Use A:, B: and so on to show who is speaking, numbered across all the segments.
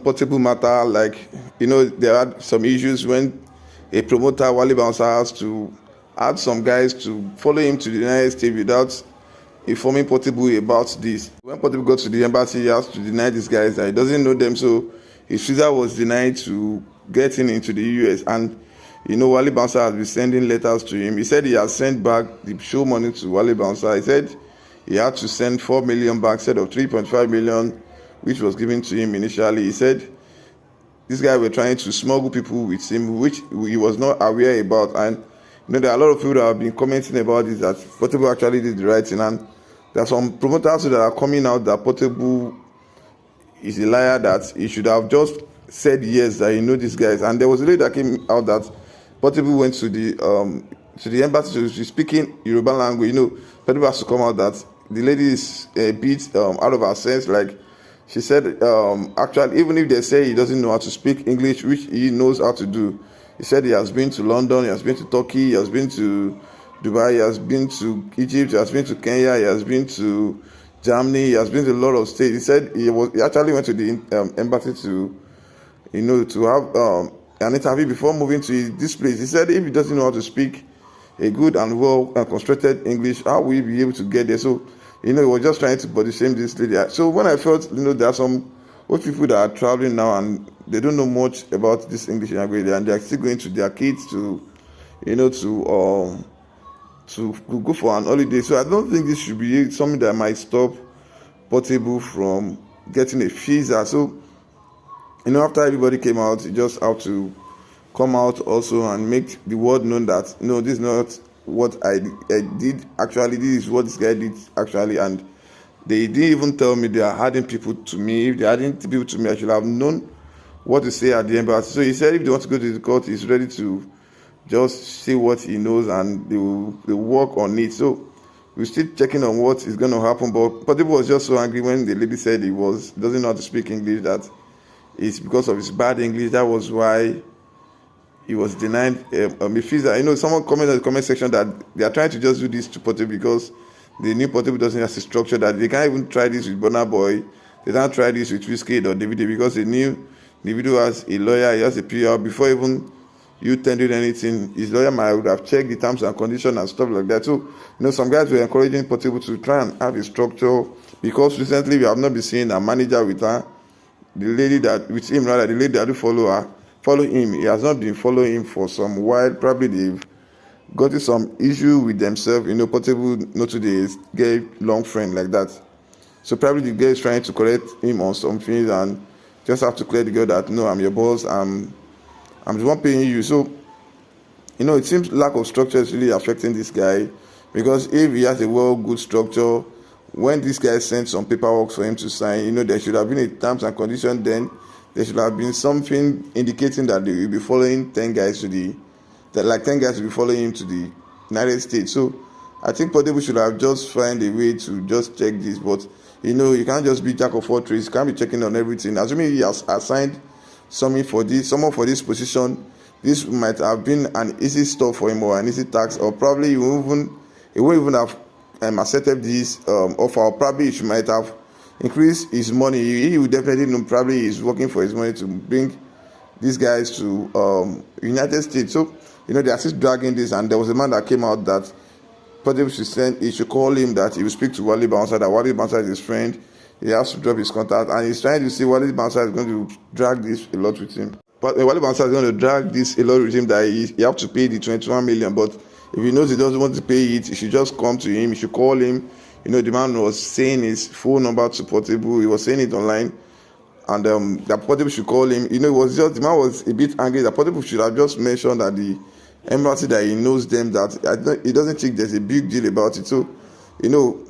A: Portable matter, like, there had some issues when a promoter, Wale Bouncer, has to add some guys to follow him to the United States without informing Portable about this. When Portable got to the embassy, he has to deny these guys that he doesn't know them, so his visa was denied to get into the US. And Wale Bouncer has been sending letters to him. He said he has sent back the show money to Wale Bouncer. He said he had to send 4 million back instead of 3.5 million, which was given to him initially. He said this guy were trying to smuggle people with him, which he was not aware about. And there are a lot of people that have been commenting about this, that Portable actually did the right thing. And there are some promoters that are coming out that Portable is a liar, that he should have just said yes, that these guys. And there was a lady that came out that Portable went to the embassy to speaking Yoruba language. Portable has to come out that the lady is a bit out of her sense. Like she said, actually, even if they say he doesn't know how to speak English, which he knows how to do, he said he has been to London, he has been to Turkey, he has been to Dubai, he has been to Egypt, he has been to Kenya, he has been to Germany, he has been to a lot of states. He said he actually went to the embassy to have an interview before moving to this place. He said if he doesn't know how to speak a good and well constructed English, how will he be able to get there? So he was just trying to body shame this lady. So when I felt, there are some old people that are traveling now and they don't know much about this English language, and they are still going to their kids to go for an holiday. So I don't think this should be something that might stop Portable from getting a visa. So after everybody came out, you just have to come out also and make the world known that no, this is not what I did actually. This is what this guy did actually. And they didn't even tell me they are adding people to me. If they are adding people to me, I should have known what to say at the embassy. So he said if they want to go to the court, he's ready to just say what he knows and they will work on it. So we're still checking on what is going to happen. But Portable was just so angry when the lady said he doesn't know how to speak English, that it's because of his bad English. That was why he was denied a visa. Someone commented in the comment section that they are trying to just do this to Portable because the new Portable doesn't have a structure, that they can't even try this with Burna Boy. They can't try this with Wizkid or Davido because they knew Davido has a lawyer, he has a PR. Before even you tendered anything, his lawyer might would have checked the terms and conditions and stuff like that. So, some guys were encouraging Portable to try and have a structure, because recently we have not been seeing a manager with her. The lady that with him, rather, the lady that do follow him. He has not been following him for some while. Probably they've gotten some issue with themselves. Portable not today gay long friend like that. So probably the girl is trying to correct him on some things and just have to clear the girl that no, I'm your boss. I'm the one paying you. So it seems lack of structure is really affecting this guy, because if he has a good structure, when this guy sent some paperwork for him to sign, there should have been a terms and condition. Then there should have been something indicating that they will be following 10 guys 10 guys will be following him to the United States. So I think Portable should have just find a way to just check this. But you can't just be jack of all trades. You can't be checking on everything. Assuming he has assigned someone for this position, this might have been an easy stuff for him or an easy task, or probably he won't even have accepted this offer, or probably he might have increased his money. He would definitely know probably he's working for his money to bring these guys to United States. So they are still dragging this, and there was a man that came out that Portable should call him, that he will speak to Wale Bouncer, that Wale Bouncer is his friend. He has to drop his contact, and he's trying to see Wale Bouncer is going to drag this a lot with him. But Wale Bouncer is going to drag this a lot with him, that he have to pay the 21 million. But if he knows he doesn't want to pay it, he should just come to him. He should call him. The man was saying his phone number to Portable. He was saying it online, and that Portable should call him. It was just, the man was a bit angry that Portable should have just mentioned that the embassy, that he knows them, that he doesn't think there's a big deal about it. So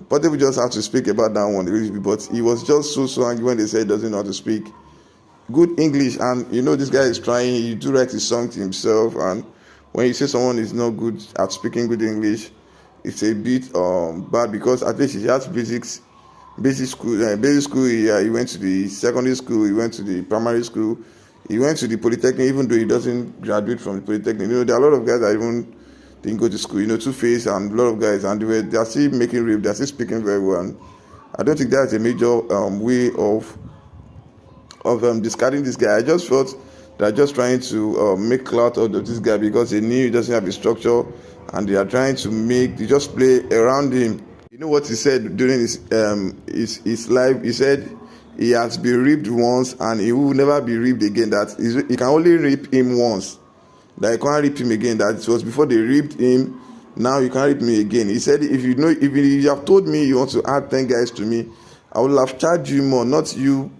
A: Portable just have to speak about that one, but he was just so angry when they said he doesn't know how to speak good English. And this guy is trying. He do write his song to himself, and when you say someone is not good at speaking good English, it's a bit bad, because at least he has basic school. He went to the secondary school, he went to the primary school, he went to the polytechnic, even though he doesn't graduate from the polytechnic. There are a lot of guys that even didn't go to school. Two-Face and a lot of guys, and they are still making rap, they are still speaking very well. And I don't think that's a major way of discarding this guy. I just felt they're just trying to make clout out of this guy because they knew he doesn't have a structure, and they are trying to they just play around him. You know what he said during his live? He said he has been ripped once and he will never be ripped again. That he can only rip him once. That you can't rip him again. That it was before they ripped him. Now you can't rip me again. He said, if you have told me you want to add 10 guys to me, I will have charged you more, not you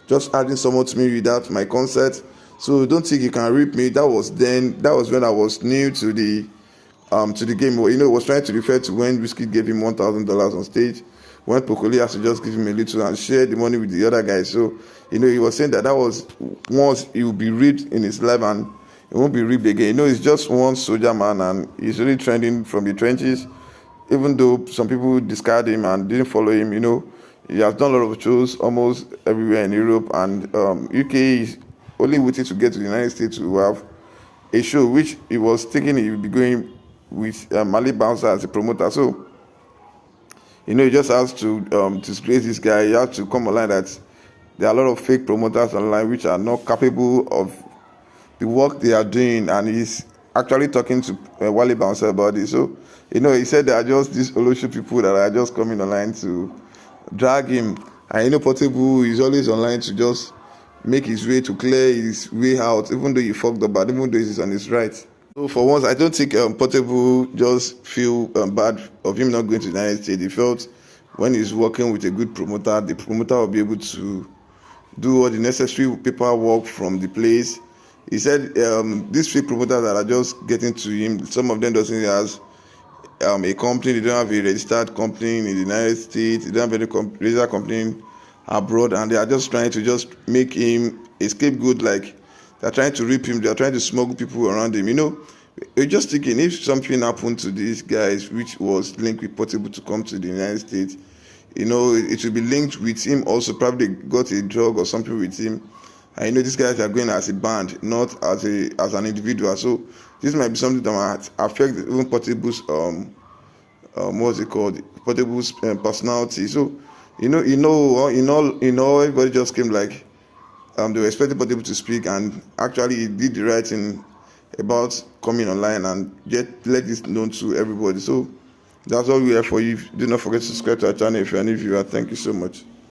A: just adding someone to me without my consent. So don't think you can rip me. That was when I was new to the game. You know, it was trying to refer to when Wizkid gave him $1,000 on stage, when Pokoli has to just give him a little and share the money with the other guys. So, you know, he was saying that was once he will be ripped in his life and it won't be ripped again. You know, he's just one soldier man and he's really trending from the trenches. Even though some people discard him and didn't follow him, you know, he has done a lot of shows almost everywhere in Europe, and UK is only waiting to get to the United States to have a show, which he was thinking he would be going with Mali Bouncer as a promoter. So, you know, he just has to disgrace this guy. He has to come online that there are a lot of fake promoters online which are not capable of the work they are doing, and he's actually talking to Wale Bouncer about it. So, you know, he said there are just these Olosho people that are just coming online to drag him, and you know, Portable is always online to just make his way, to clear his way out, even though he fucked up, but even though he's on his right. So for once, I don't think Portable just feel bad of him not going to the United States. He felt when he's working with a good promoter, the promoter will be able to do all the necessary paperwork from the place. He said these fake promoters that are just getting to him, some of them doesn't have a company, they don't have a registered company in the United States, they don't have any registered company abroad, and they are just trying to just make him a scapegoat. Like, they're trying to rip him, they're trying to smuggle people around him. You know, we're just thinking, if something happened to these guys which was linked with Portable to come to the United States, you know, it will be linked with him also. Probably got a drug or something with him. And you know, these guys are going as a band, not as an individual. So this might be something that might affect even Portable's what's it called? Portable's personality. So you know, everybody just came like they were expecting Portable to speak, and actually he did the right thing about coming online and let this known to everybody. So that's all we have for you. Do not forget to subscribe to our channel if you're a new viewer. Thank you so much.